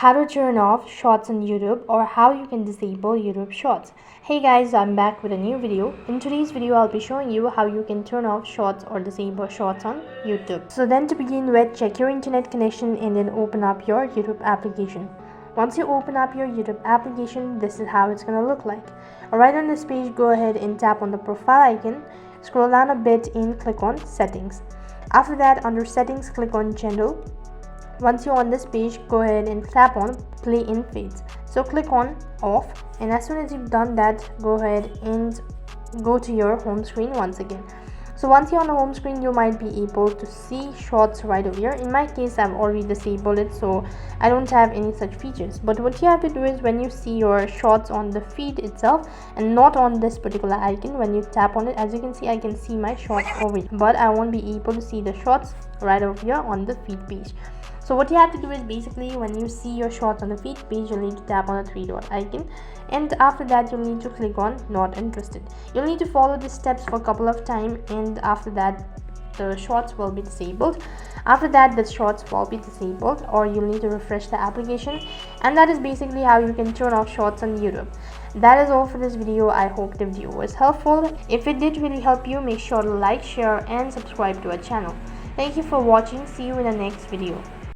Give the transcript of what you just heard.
How to turn off shorts on YouTube, or how you can disable YouTube shorts. Hey guys, I'm back with a new video. In today's video I'll be showing you how you can turn off shorts or disable shorts on YouTube. So then, to begin with, check your internet connection and then open up your YouTube application. Once you open up your YouTube application, this is how it's gonna look like. Alright, on this page, go ahead and tap on the profile icon, scroll down a bit and click on settings. After that, under settings, click on general. Once you're on this page, go ahead and tap on play in fades. So click on off, and as soon as you've done that, go ahead and go to your home screen once again. So once you're on the home screen, you might be able to see shorts right over here. In my case, I've already disabled it, so I don't have any such features. But what you have to do is, when you see your shorts on the feed itself and not on this particular icon, when you tap on it, as you can see, I can see my shorts over here, but I won't be able to see the shorts right over here on the feed page. So what you have to do is, basically, when you see your shorts on the feed page, you'll need to tap on the three dot icon, and after that you'll need to click on not interested. You'll need to follow the steps for a couple of times, and after that the shorts will be disabled. After that, the shorts will be disabled, or you'll need to refresh the application, and that is basically how you can turn off shorts on YouTube. That is all for this video. I hope the video was helpful. If it did really help you, make sure to like, share and subscribe to our channel. Thank you for watching. See you in the next video.